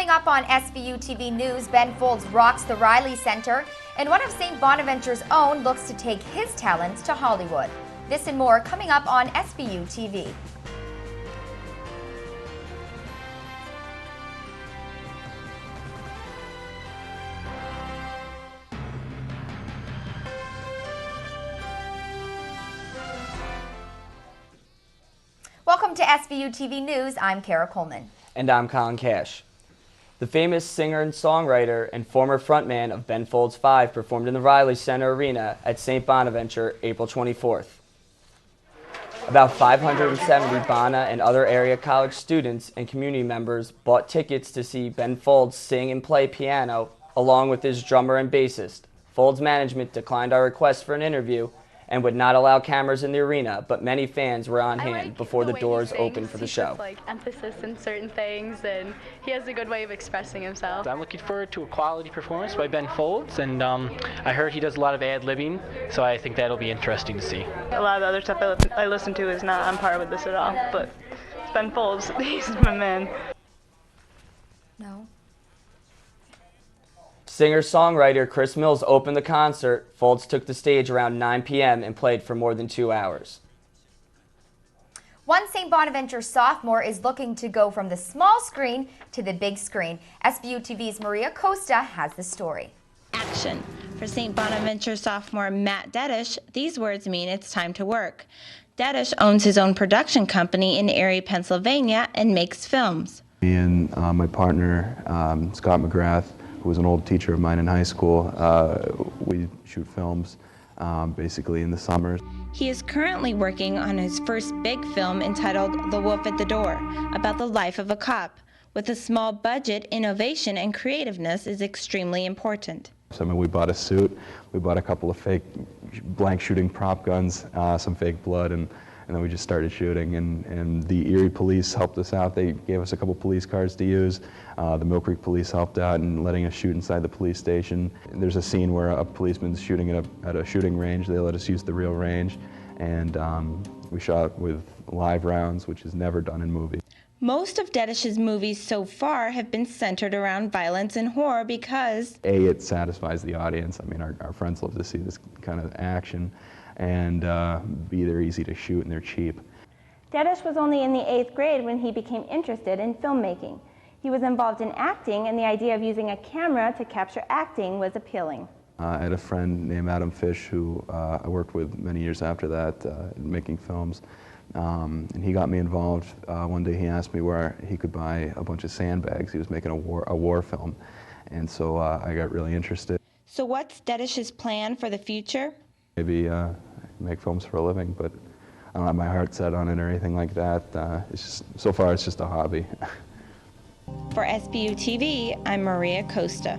Coming up on Sbu TV News, Ben Folds rocks the Riley Center, and one of St. Bonaventure's own looks to take his talents to Hollywood. This and more coming up on Sbu TV. Welcome to Sbu TV News. I'm Coleman. And I'm Colin. The famous singer and songwriter and former frontman of Ben Folds 5 performed in the Riley Center Arena at St. Bonaventure April 24th. About 570 Bona and other area college students and community members bought tickets to see Ben Folds sing and play piano along with his drummer and bassist. Folds management declined our request for an interview and would not allow cameras in the arena, but many fans were on hand before the doors opened for the show. He puts, emphasis in certain things, and he has a good way of expressing himself. I'm looking forward to a quality performance by Ben Folds, and I heard he does a lot of ad-libbing, so I think that'll be interesting to see. A lot of the other stuff I listen to is not on par with this at all, but it's Ben Folds, he's my man. No. Singer-songwriter Chris Mills opened the concert. Folds took the stage around 9 p.m. and played for more than 2 hours. One St. Bonaventure sophomore is looking to go from the small screen to the big screen. Sbu TV's Maria Costa has the story. Action. For St. Bonaventure sophomore Matt Detisch, these words mean it's time to work. Detisch owns his own production company in Erie, Pennsylvania, and makes films. Me and my partner, Scott McGrath, who was an old teacher of mine in high school, we shoot films basically in the summers. He is currently working on his first big film entitled The Wolf at the Door, about the life of a cop. With a small budget, innovation and creativeness is extremely important. So, I mean, we bought a suit, we bought a couple of fake blank shooting prop guns, some fake blood, and then we just started shooting, and the Erie police helped us out. They gave us a couple police cars to use. The Mill Creek police helped out in letting us shoot inside the police station. There's a scene where a policeman's shooting at a shooting range. They let us use the real range, and we shot with live rounds, which is never done in movies. Most of Detisch's movies so far have been centered around violence and horror because it satisfies the audience. I mean, our friends love to see this kind of action, and B, they're easy to shoot and they're cheap. Detisch was only in the 8th grade when he became interested in filmmaking. He was involved in acting, and the idea of using a camera to capture acting was appealing. I had a friend named Adam Fish who I worked with many years after that making films, and he got me involved. One day he asked me where he could buy a bunch of sandbags. He was making a war film, and so I got really interested. So what's Detisch's plan for the future? Maybe make films for a living, but I don't have my heart set on it or anything like that. It's just, so far it's just a hobby. For Sbu TV, I'm Maria Costa.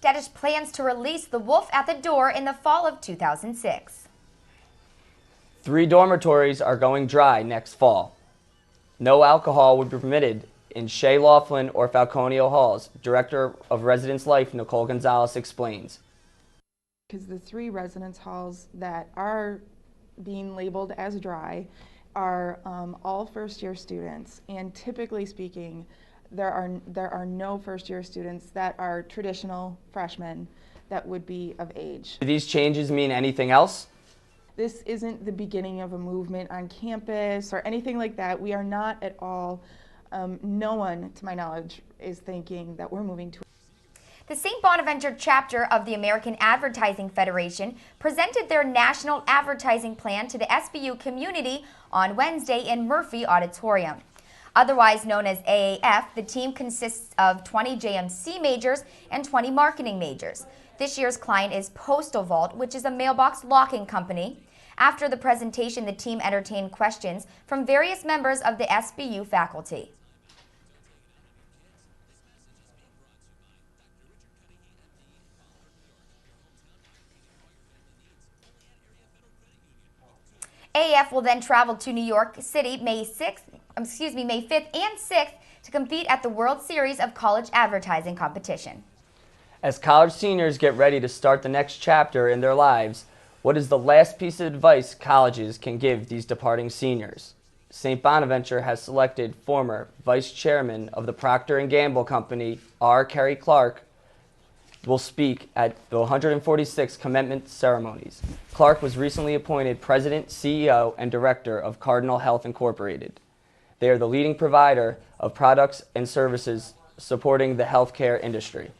Detisch plans to release The Wolf at the Door in the fall of 2006. 3 dormitories are going dry next fall. No alcohol would be permitted in Shay, Laughlin, or Falconio halls. Director of Residence Life, Nichole Gonzalez, explains. Because the 3 residence halls that are being labeled as dry are all first-year students, and typically speaking, there are no first-year students that are traditional freshmen that would be of age. Do these changes mean anything else? This isn't the beginning of a movement on campus or anything like that. We are not at all, no one, to my knowledge, is thinking that we're moving to. The St. Bonaventure chapter of the American Advertising Federation presented their national advertising plan to the SBU community on Wednesday in Murphy Auditorium. Otherwise known as AAF, the team consists of 20 JMC majors and 20 marketing majors. This year's client is Postal Vault, which is a mailbox locking company. After the presentation, the team entertained questions from various members of the SBU faculty. AAF will then travel to New York City May 5th and 6th to compete at the World Series of College Advertising Competition. As college seniors get ready to start the next chapter in their lives, what is the last piece of advice colleges can give these departing seniors? St. Bonaventure has selected former Vice Chairman of the Procter & Gamble Company, R. Kerry Clark, will speak at the 146th commencement ceremonies. Clark was recently appointed President, CEO, and Director of Cardinal Health Incorporated. They are the leading provider of products and services supporting the healthcare industry.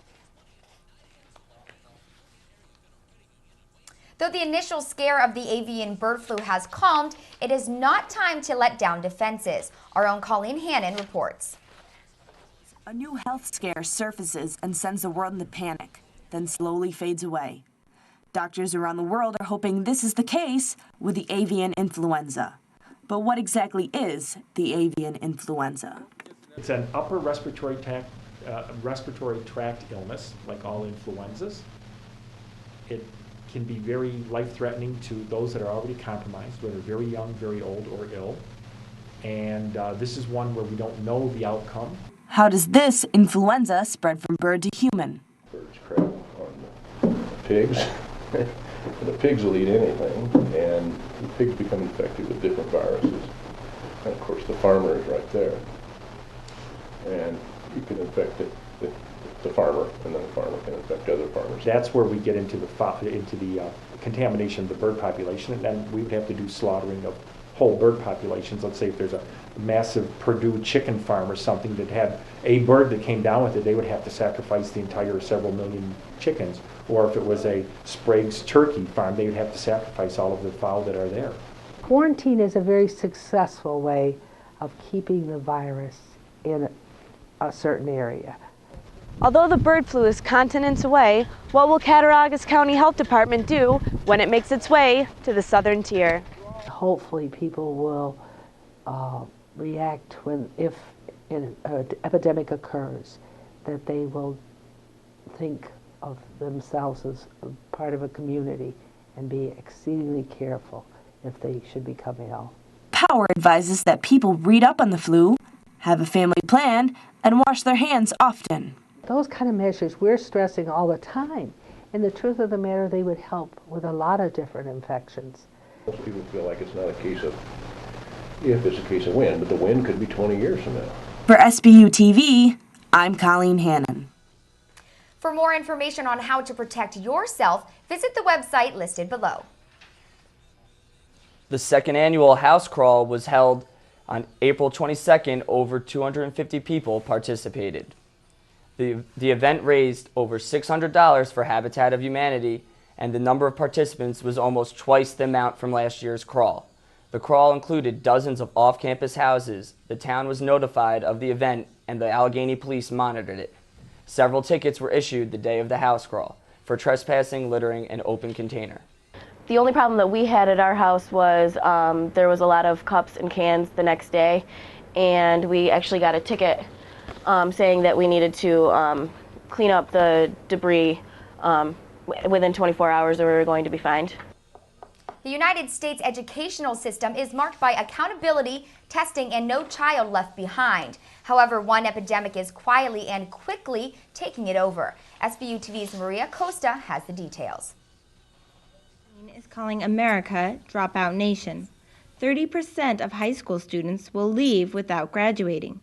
Though the initial scare of the avian bird flu has calmed, it is not time to let down defenses. Our own Colleen Hannon reports. A new health scare surfaces and sends the world into panic, then slowly fades away. Doctors around the world are hoping this is the case with the avian influenza. But what exactly is the avian influenza? It's an upper respiratory tract illness, like all influenzas. It can be very life-threatening to those that are already compromised, whether very young, very old, or ill. And this is one where we don't know the outcome. How does this influenza spread from bird to human? Birds crap on the pigs. The pigs will eat anything, and the pigs become infected with different viruses. And of course, the farmer is right there. And you can infect the farmer, and then the farmer can infect other farmers. That's where we get into the contamination of the bird population, and then we would have to do slaughtering of whole bird populations. Let's say if there's a massive Purdue chicken farm or something that had a bird that came down with it, they would have to sacrifice the entire several million chickens. Or if it was a Sprague's turkey farm, they would have to sacrifice all of the fowl that are there. Quarantine is a very successful way of keeping the virus in a certain area. Although the bird flu is continents away, what will Cattaraugus County Health Department do when it makes its way to the southern tier? Hopefully people will react if an epidemic occurs, that they will think of themselves as part of a community and be exceedingly careful if they should become ill. Power advises that people read up on the flu, have a family plan, and wash their hands often. Those kind of measures we're stressing all the time. And the truth of the matter, they would help with a lot of different infections. Most people feel like it's not a case of if, it's a case of when, but the when could be 20 years from now. For Sbu TV, I'm Colleen Hannon. For more information on how to protect yourself, visit the website listed below. The second annual house crawl was held on April 22nd. Over 250 people participated. The event raised over $600 for Habitat of Humanity, and the number of participants was almost twice the amount from last year's crawl. The crawl included dozens of off-campus houses. The town was notified of the event, and the Allegheny police monitored it. Several tickets were issued the day of the house crawl for trespassing, littering, and open container. The only problem that we had at our house was there was a lot of cups and cans the next day, and we actually got a ticket saying that we needed to clean up the debris within 24 hours or we were going to be fined. The United States educational system is marked by accountability, testing, and no child left behind. However, one epidemic is quietly and quickly taking it over. Sbu TV's Maria Costa has the details. Is calling America dropout nation. 30% of high school students will leave without graduating.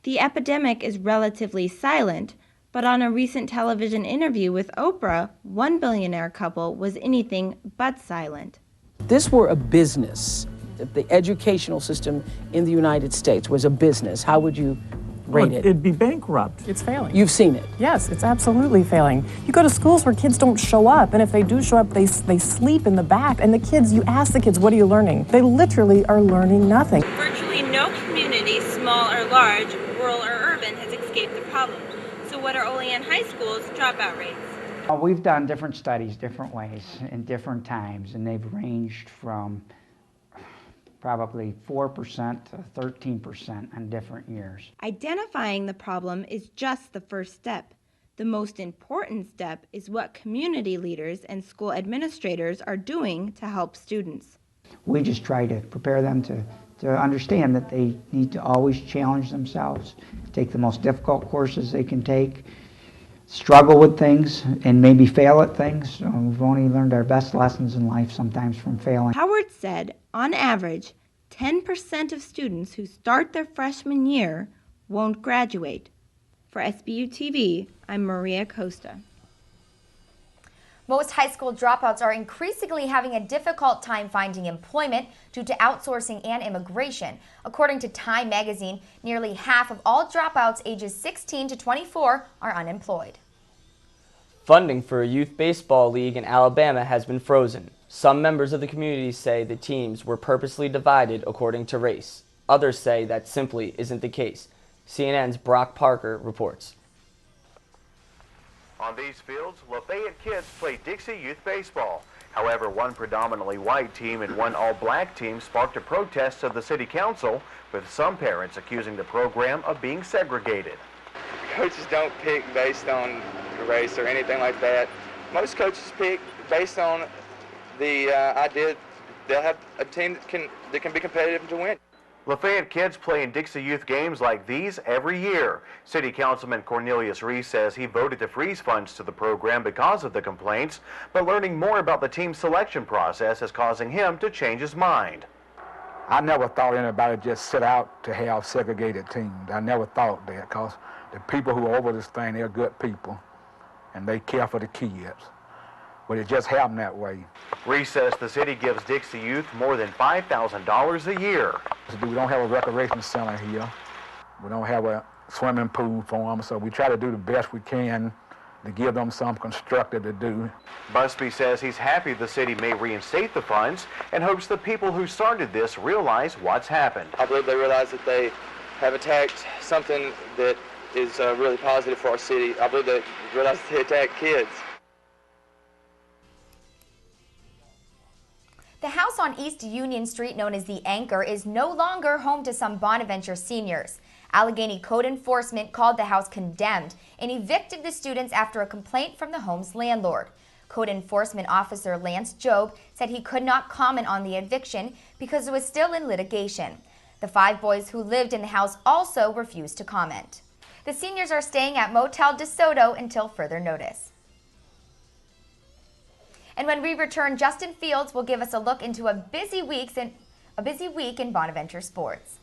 The epidemic is relatively silent, but on a recent television interview with Oprah, one billionaire couple was anything but silent. If this were a business, if the educational system in the United States was a business, how would you rate it? It'd be bankrupt. It's failing. You've seen it? Yes, it's absolutely failing. You go to schools where kids don't show up, and if they do show up, they sleep in the back. And the kids, you ask the kids, what are you learning? They literally are learning nothing. Virtually no community, small or large, rural or urban, has escaped the problem. So what are Olean High School's dropout rates? We've done different studies, different ways, in different times, and they've ranged from probably 4% to 13% in different years. Identifying the problem is just the first step. The most important step is what community leaders and school administrators are doing to help students. We just try to prepare them to understand that they need to always challenge themselves, take the most difficult courses they can take, struggle with things, and maybe fail at things. We've only learned our best lessons in life sometimes from failing. Howard said, on average, 10% of students who start their freshman year won't graduate. For Sbu TV, I'm Maria Costa. Most high school dropouts are increasingly having a difficult time finding employment due to outsourcing and immigration. According to Time magazine, nearly half of all dropouts ages 16 to 24 are unemployed. Funding for a youth baseball league in Alabama has been frozen. Some members of the community say the teams were purposely divided according to race. Others say that simply isn't the case. CNN's Brock Parker reports. On these fields, Lafayette kids play Dixie Youth Baseball. However, one predominantly white team and one all-black team sparked a protest of the city council, with some parents accusing the program of being segregated. Coaches don't pick based on race or anything like that. Most coaches pick based on the idea they'll have a team that can be competitive to win. Lafayette kids play in Dixie Youth games like these every year. City Councilman Cornelius Reese says he voted to freeze funds to the program because of the complaints, but learning more about the team selection process is causing him to change his mind. I never thought anybody just set out to have segregated teams. I never thought that, because the people who are over this thing, they're good people, and they care for the kids. But it just happened that way. Reese says the city gives Dixie Youth more than $5,000 a year. We don't have a recreation center here. We don't have a swimming pool for them, so we try to do the best we can to give them something constructive to do. Busby says he's happy the city may reinstate the funds and hopes the people who started this realize what's happened. I believe they realize that they have attacked something that is really positive for our city. I believe they realize they attack kids. The house on East Union Street, known as the Anchor, is no longer home to some Bonaventure seniors. Allegheny Code Enforcement called the house condemned and evicted the students after a complaint from the home's landlord. Code Enforcement Officer Lance Jobe said he could not comment on the eviction because it was still in litigation. The 5 boys who lived in the house also refused to comment. The seniors are staying at Motel DeSoto until further notice. And when we return, Justin Fields will give us a look into a busy week in Bonaventure sports.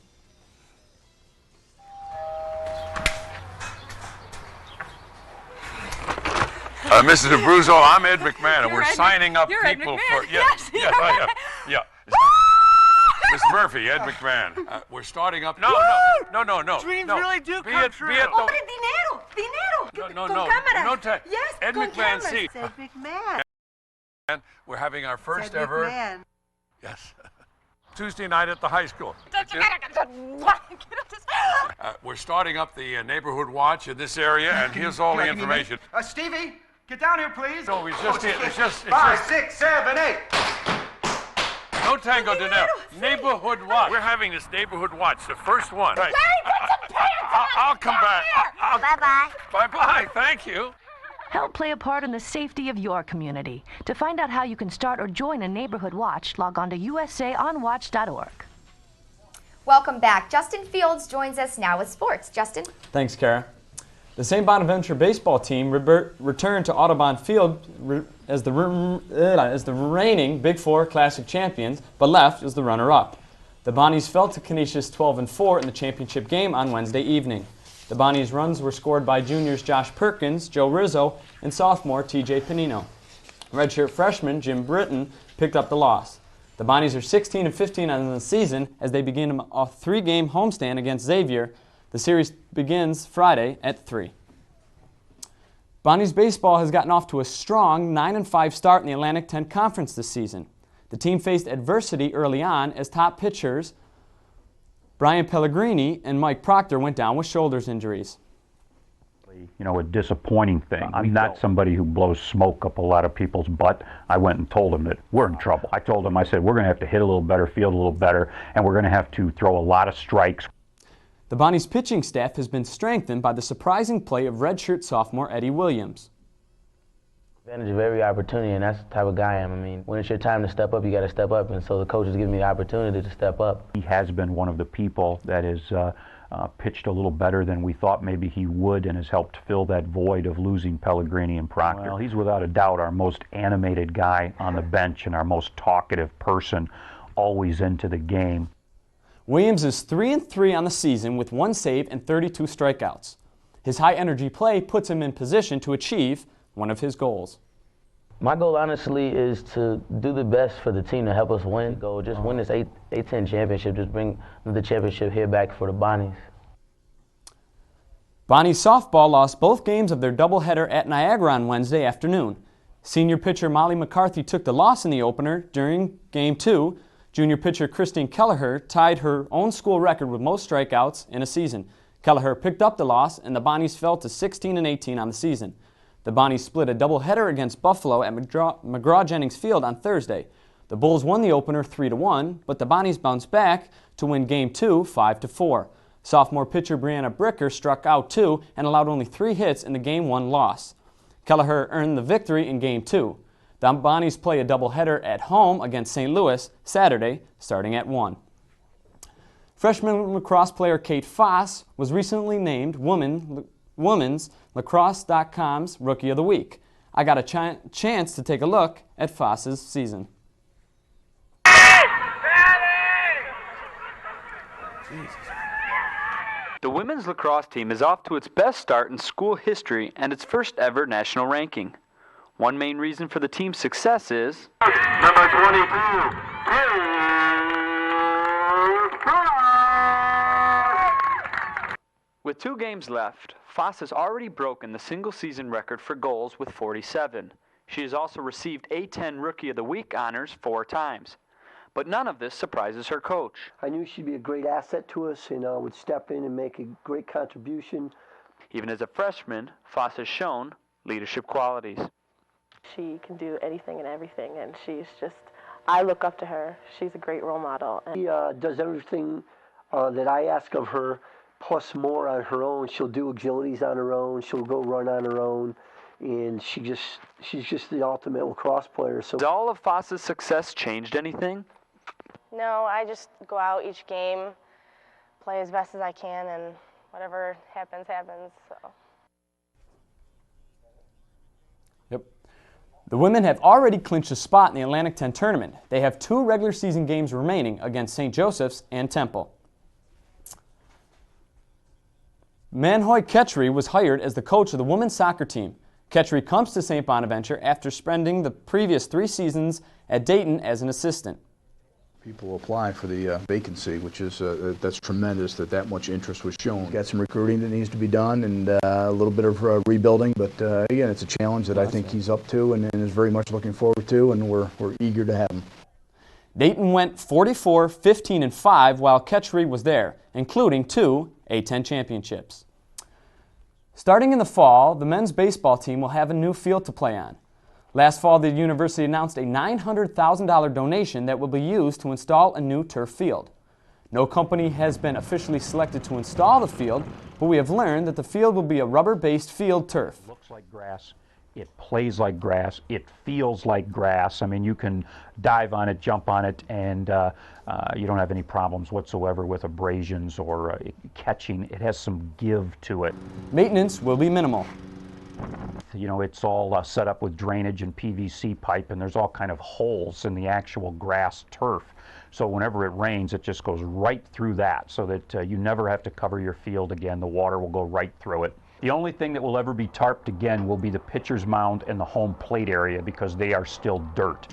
Mrs. Abruzzo, I'm Ed McMahon, and we're signing up people for... Yes, I am. Yeah. Mr. Murphy, Ed McMahon. We're starting up... No. Dreams really do come true. Dinero. No. Yes, Ed McMahon, see. Ed McMahon. And we're having our first Ed ever... McMahon. Yes. Tuesday night at the high school. We're starting up the neighborhood watch in this area, and here's all the information. Stevie, get down here, please. No, it's just 5, 6, 7, 8. No tango dinero. Neighborhood watch. We're having this neighborhood watch, the first one. Right. I'll come back. Bye-bye. Bye-bye. Thank you. Help play a part in the safety of your community. To find out how you can start or join a neighborhood watch, log on to usaonwatch.org. Welcome back. Justin Fields joins us now with sports. Justin? Thanks, Kara. The St. Bonaventure baseball team returned to Audubon Field as the reigning Big Four Classic champions, but left as the runner-up. The Bonnies fell to Canisius 12-4 in the championship game on Wednesday evening. The Bonnies' runs were scored by juniors Josh Perkins, Joe Rizzo, and sophomore TJ Panino. Redshirt freshman Jim Britton picked up the loss. The Bonnies are 16-15 on the season as they begin a 3-game homestand against Xavier. The series begins Friday at 3. Bonnies baseball has gotten off to a strong 9-5 start in the Atlantic 10 Conference this season. The team faced adversity early on as top pitchers Brian Pellegrini and Mike Proctor went down with shoulder injuries. You know, a disappointing thing. I'm not somebody who blows smoke up a lot of people's butt. I went and told them that we're in trouble. I told them, I said, we're going to have to hit a little better, field a little better, and we're going to have to throw a lot of strikes. The Bonnies pitching staff has been strengthened by the surprising play of redshirt sophomore Eddie Williams. Advantage of every opportunity, and that's the type of guy I am. I mean, when it's your time to step up, you got to step up, and so the coach has given me the opportunity to step up. He has been one of the people that has pitched a little better than we thought maybe he would, and has helped fill that void of losing Pellegrini and Proctor. Well, he's without a doubt our most animated guy on the bench and our most talkative person, always into the game. Williams is 3-3 on the season with 1 save and 32 strikeouts. His high-energy play puts him in position to achieve one of his goals. My goal, honestly, is to do the best for the team to help us win. Go just win this A10 championship, just bring the championship here back for the Bonnies. Bonnies softball lost both games of their doubleheader at Niagara on Wednesday afternoon. Senior pitcher Molly McCarthy took the loss in the opener. During Game 2, junior pitcher Christine Kelleher tied her own school record with most strikeouts in a season. Kelleher picked up the loss, and the Bonnies fell to 16-18 on the season. The Bonnies split a doubleheader against Buffalo at McGraw-Jennings Field on Thursday. The Bulls won the opener 3-1, but the Bonnies bounced back to win Game 2 5-4. Sophomore pitcher Brianna Bricker struck out 2 and allowed only 3 hits in the Game 1 loss. Kelleher earned the victory in Game 2. The Bonnies play a doubleheader at home against St. Louis Saturday, starting at 1. Freshman lacrosse player Kate Faas was recently named Women's Lacrosse.com's Rookie of the Week. I got a chance to take a look at Faas's season. The women's lacrosse team is off to its best start in school history and its first ever national ranking. One main reason for the team's success is Number 22. With 2 games left, Faas has already broken the single-season record for goals with 47. She has also received A10 Rookie of the Week honors 4 times. But none of this surprises her coach. I knew she'd be a great asset to us and would step in and make a great contribution. Even as a freshman, Faas has shown leadership qualities. She can do anything and everything, and she's just, I look up to her. She's a great role model. She does everything that I ask of her, plus more on her own. She'll do agilities on her own. She'll go run on her own. And she's just the ultimate lacrosse player. So, has all of Faas's success changed anything? No, I just go out each game, play as best as I can, and whatever happens, happens. So. Yep. The women have already clinched a spot in the Atlantic 10 tournament. They have 2 regular season games remaining against St. Joseph's and Temple. Manoj Khettry was hired as the coach of the women's soccer team. Khettry comes to St. Bonaventure after spending the previous 3 seasons at Dayton as an assistant. People apply for the vacancy, which is that's tremendous that much interest was shown. Got some recruiting that needs to be done and a little bit of rebuilding, but again, it's a challenge that I think he's up to and is very much looking forward to, and we're eager to have him. Dayton went 44-15-5 while Khettry was there, including 2 A10 championships. Starting in the fall, the men's baseball team will have a new field to play on. Last fall, the university announced a $900,000 donation that will be used to install a new turf field. No company has been officially selected to install the field, but we have learned that the field will be a rubber-based field turf. It looks like grass, it plays like grass, it feels like grass. I mean, you can dive on it, jump on it, and you don't have any problems whatsoever with abrasions or catching. It has some give to it. Maintenance will be minimal. You know, it's all set up with drainage and PVC pipe, and there's all kind of holes in the actual grass turf. So whenever it rains, it just goes right through that, so that you never have to cover your field again. The water will go right through it. The only thing that will ever be tarped again will be the pitcher's mound and the home plate area, because they are still dirt.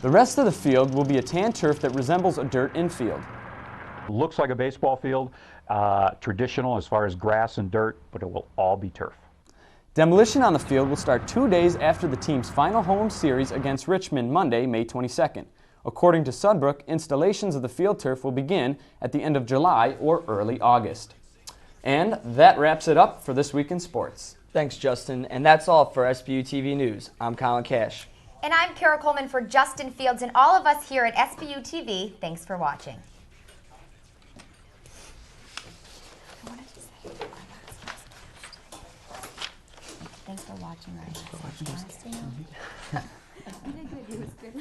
The rest of the field will be a tan turf that resembles a dirt infield. It looks like a baseball field, traditional as far as grass and dirt, but it will all be turf. Demolition on the field will start 2 days after the team's final home series against Richmond Monday, May 22nd. According to Sudbrook, installations of the field turf will begin at the end of July or early August. And that wraps it up for this week in sports. Thanks, Justin. And that's all for Sbu TV News. I'm Colin Cash. And I'm Kara Coleman for Justin Fields and all of us here at Sbu TV. Thanks for watching. Thanks for watching our last You did good. It was good.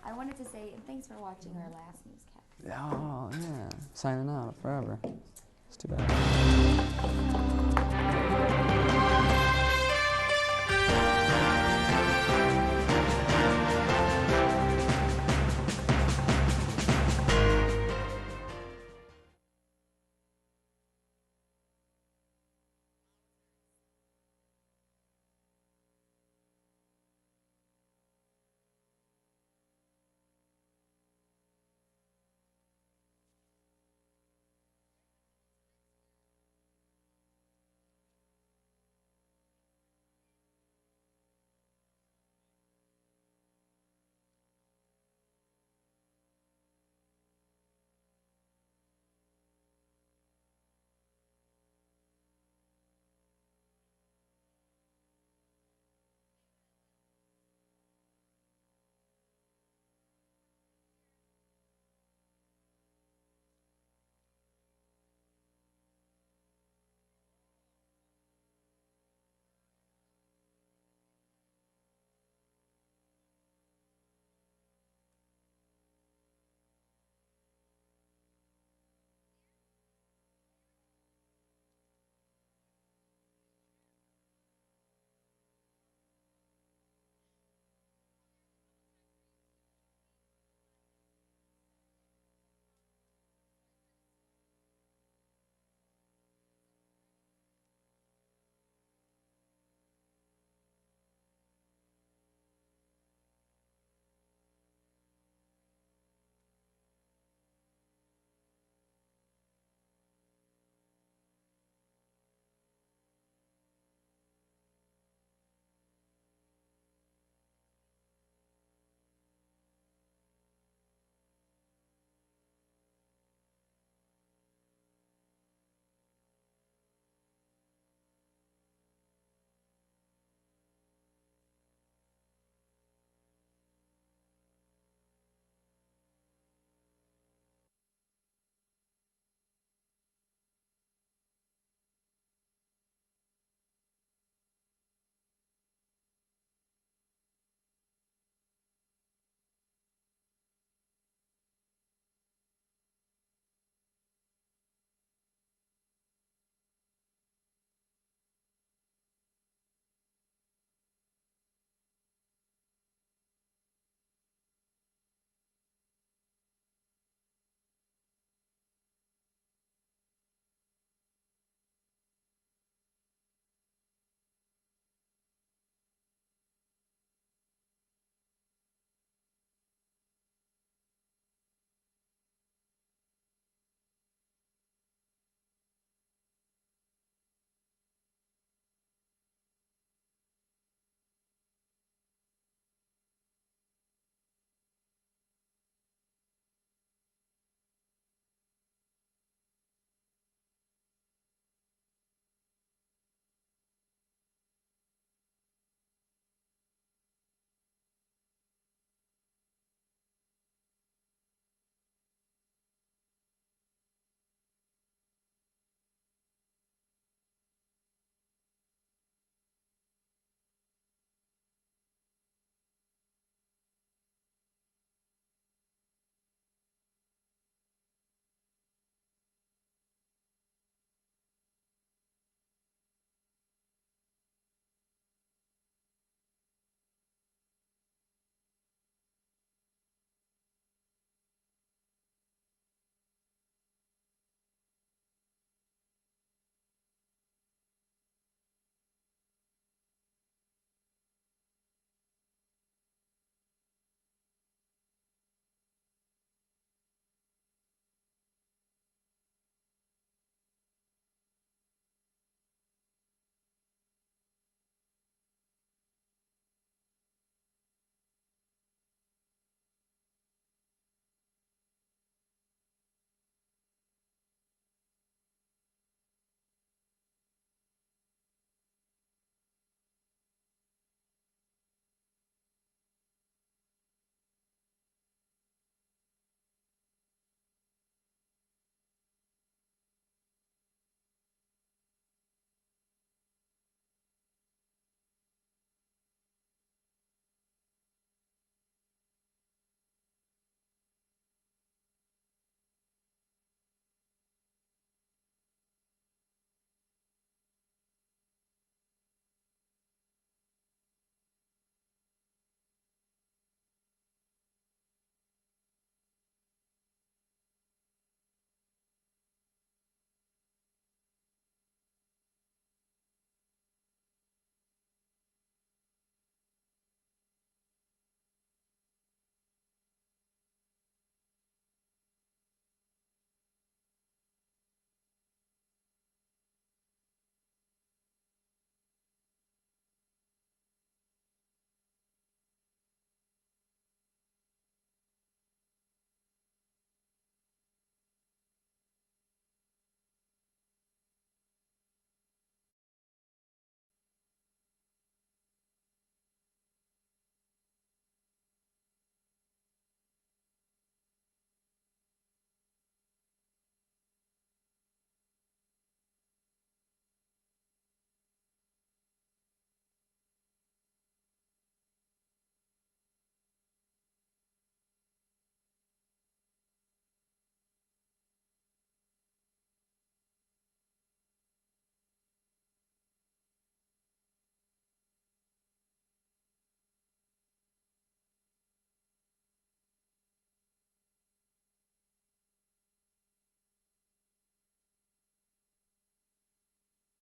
I wanted to say thanks for watching our last newscast. Oh, yeah. Signing out forever. It's too bad.